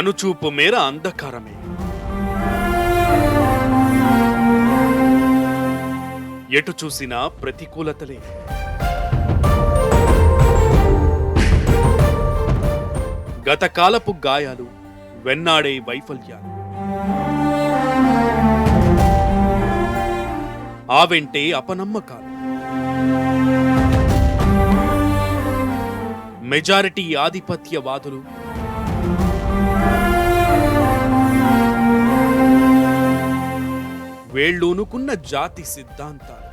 కనుచూపు మేర అంధకారమే. ఎటు చూసినా ప్రతికూలతలే. గతకాలపు గాయాలు, వెన్నాడే వైఫల్యాలు. ఆ వెంటే అపనమ్మకాలు. మెజారిటీ ఆధిపత్యవాదులు. వేళ్ళూనుకున్న జాతి సిద్ధాంతాలు.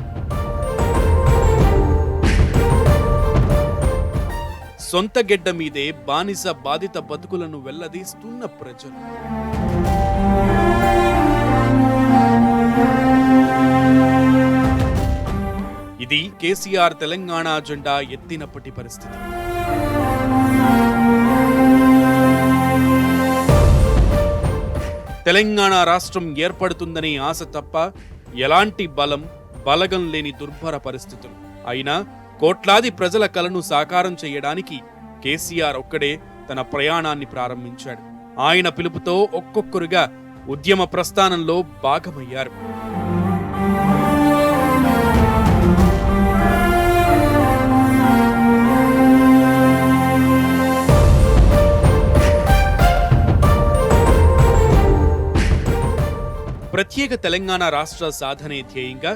సొంత గెడ్డ మీదే బానిస బాధిత బతుకులను వెల్లదీస్తున్న ప్రజలు. ఇది కేసీఆర్ తెలంగాణ జెండా ఎత్తినప్పటి పరిస్థితి. తెలంగాణ రాష్ట్రం ఏర్పడుతుందనే ఆశ తప్ప ఎలాంటి బలగం లేని దుర్భర పరిస్థితులు. అయినా కోట్లాది ప్రజల కలను సాకారం చేయడానికి కేసీఆర్ ఒక్కడే తన ప్రయాణాన్ని ప్రారంభించాడు. ఆయన పిలుపుతో ఒక్కొక్కరుగా ఉద్యమ ప్రస్థానంలో భాగమయ్యారు. ప్రత్యేక తెలంగాణ రాష్ట్ర సాధనే ధ్యేయంగా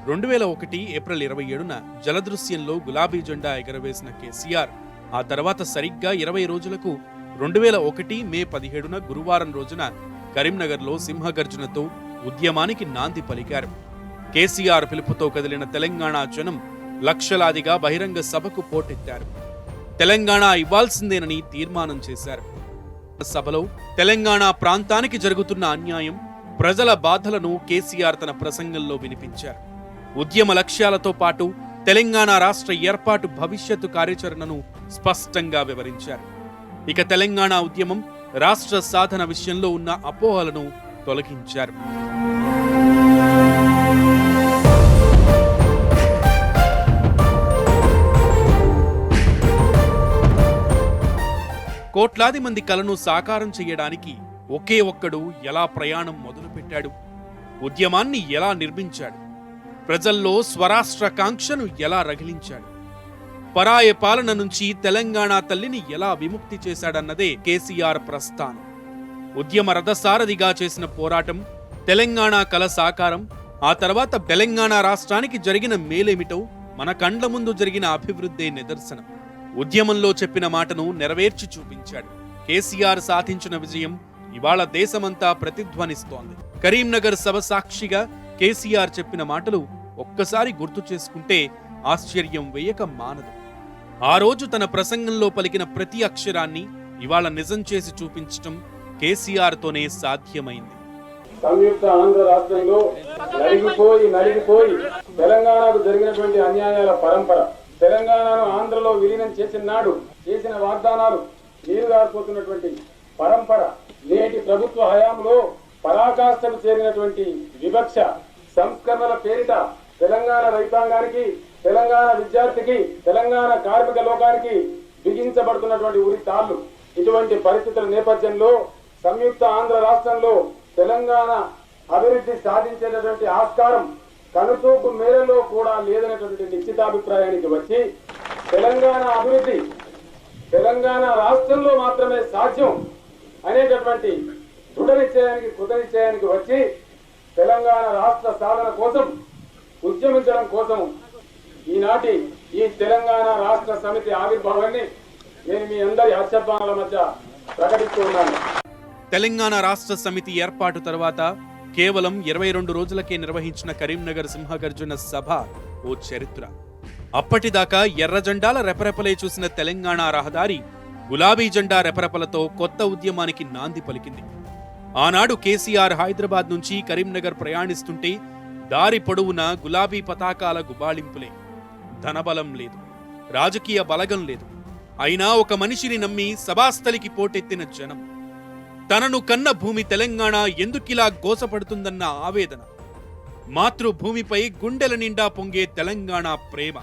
2001 ఏప్రిల్ 27న జలదృశ్యంలో గులాబీ జెండా ఎగరవేసిన కేసీఆర్ ఆ తర్వాత సరిగ్గా 20 రోజులకు 2001 మే 17న గురువారం రోజున కరీంనగర్లో సింహగర్జనతో ఉద్యమానికి నాంది పలికారు. కేసీఆర్ పిలుపుతో కదిలిన తెలంగాణ జనం లక్షలాదిగా బహిరంగ సభకు పోటెత్తారు. తెలంగాణ ఇవ్వాల్సిందేనని తీర్మానం చేశారు. సభలో తెలంగాణ ప్రాంతానికి జరుగుతున్న అన్యాయం, ప్రజల బాధలను కేసీఆర్ తన ప్రసంగంలో వినిపించారు. ఉద్యమ లక్ష్యాలతో పాటు తెలంగాణ రాష్ట్ర ఏర్పాటు భవిష్యత్తు కార్యాచరణను స్పష్టంగా వివరించారు. ఇక తెలంగాణ ఉద్యమం, రాష్ట్ర సాధన విషయంలో ఉన్న అపోహలను తొలగించారు. కోట్లాది మంది కలను సాకారం చేయడానికి ఒకే ఒక్కడు ఎలా ప్రయాణం మొదలుపెట్టాడు? ఉద్యమాన్ని ఎలా నిర్మించాడు? ప్రజల్లో స్వరాష్ట్ర కాంక్షను ఎలా రగిలించాడు? పరాయ పాలన నుంచి తెలంగాణ తల్లిని ఎలా విముక్తి చేశాడన్నదే కేసీఆర్ ప్రస్థానం. ఉద్యమ రథసారథిగా చేసిన పోరాటం, తెలంగాణ కల సాకారం, ఆ తర్వాత తెలంగాణ రాష్ట్రానికి జరిగిన మేలేమిటో మన కండ్ల ముందు జరిగిన అభివృద్ధే నిదర్శనం. ఉద్యమంలో చెప్పిన మాటను నెరవేర్చి చూపించాడు. కేసీఆర్ సాధించిన విజయం ఇవాళ దేశమంతా ప్రతిధ్వనిస్తోంది. కరీంనగర్ సభ సాక్షిగా కేసీఆర్ చెప్పిన మాటలు ఒక్కసారి గుర్తు చేసుకుంటే ఆశ్చర్యం వేయక మానదు. ఆ రోజు తన ప్రసంగంలో పలికిన ప్రతి అక్షరాన్ని ఇవాళ నిజం చేసి చూపించటం కేసీఆర్ తోనే సాధ్యమైంది. సంయుక్త ఆంధ్ర రాష్ట్రంలో నలిగిపోయి తెలంగాణకు జరిగినటువంటి అన్యాయాల పరంపర, తెలంగాణను ఆంధ్రలో విలీనం చేసిన నాడు చేసిన వాగ్దానాలు నీరుగారిపోతున్నటువంటి పరంపర, నేటి ప్రభుత్వ హయాంలో పరాకాష్ఠకు చేరినటువంటి వివక్ష, సంస్కరణల పేరిట తెలంగాణ రైతాంగానికి, తెలంగాణ విద్యార్థికి, తెలంగాణ కార్మిక లోకానికి బిగించబడుతున్నటువంటి ఉరి తాళ్లు. ఇటువంటి పరిస్థితుల నేపథ్యంలో సంయుక్త ఆంధ్ర రాష్ట్రంలో తెలంగాణ అభివృద్ధి సాధించేటటువంటి ఆస్కారం కనుచూపు మేరలో కూడా లేదనేటువంటి నిశ్చితాభిప్రాయానికి వచ్చి తెలంగాణ అభివృద్ధి తెలంగాణ రాష్ట్రంలో మాత్రమే సాధ్యం అనేటటువంటి కృతనిశ్చయానికి వచ్చి తెలంగాణ రాష్ట్ర సాధన కోసం ఉద్యమించడం కోసం ఈనాటి ఈ తెలంగాణ రాష్ట్ర సమితి ఆవిర్భావాన్ని నేను మీ అందరి హర్షధ్వానాల మధ్య ప్రకటిస్తూ ఉన్నాను. తెలంగాణ రాష్ట్ర సమితి ఏర్పాటు తర్వాత కేవలం 22 రోజులకే నిర్వహించిన కరీంనగర్ సింహగర్జన సభ ఓ చరిత్ర. అప్పటిదాకా ఎర్ర జెండాల రెపరెపలే చూసిన తెలంగాణ రహదారి గులాబీ జెండా రెపరెపలతో కొత్త ఉద్యమానికి నాంది పలికింది. ఆనాడు కేసీఆర్ హైదరాబాద్ నుంచి కరీంనగర్ ప్రయాణిస్తుంటే దారి పొడవునా గులాబీ పతాకాల గుబాళింపులే. ధనబలం లేదు, రాజకీయ బలగం లేదు. అయినా ఒక మనిషిని నమ్మి సభాస్థలికి పోటెత్తిన జనం, తనను కన్న భూమి తెలంగాణ ఎందుకిలా గోసపడుతుందన్న ఆవేదన, మాతృభూమిపై గుండెల నిండా పొంగే తెలంగాణ ప్రేమ,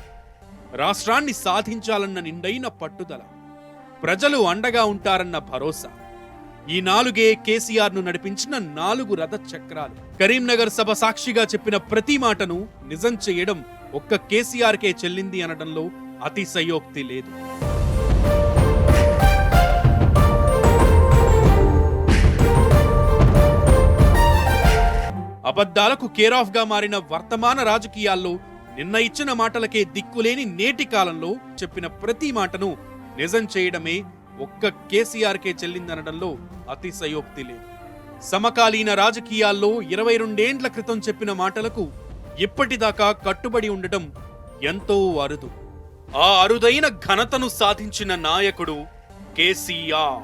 రాష్ట్రాన్ని సాధించాలన్న నిండైన పట్టుదల, ప్రజలు అండగా ఉంటారన్న భరోసా, ఈ 4 కేసీఆర్ ను నడిపించిన 4 రథ చక్రాలు. కరీంనగర్ సభ సాక్షిగా చెప్పిన ప్రతి మాటను నిజం చేయడం ఒక్క కేసీఆర్కే చెల్లింది అనడంలో అతిశయోక్తి లేదు. అబద్ధాలకు కేరాఫ్ గా మారిన వర్తమాన రాజకీయాల్లో నిన్న ఇచ్చిన మాటలకే దిక్కులేని నేటి కాలంలో చెప్పిన ప్రతి మాటను నిజం చేయడమే ఒక్క కేసీఆర్కే చెల్లిందనడంలో అతిశయోక్తి లేదు. సమకాలీన రాజకీయాల్లో 22 ఏండ్ల క్రితం చెప్పిన మాటలకు ఇప్పటిదాకా కట్టుబడి ఉండటం ఎంతో అరుదు. ఆ అరుదైన ఘనతను సాధించిన నాయకుడు కేసీఆర్.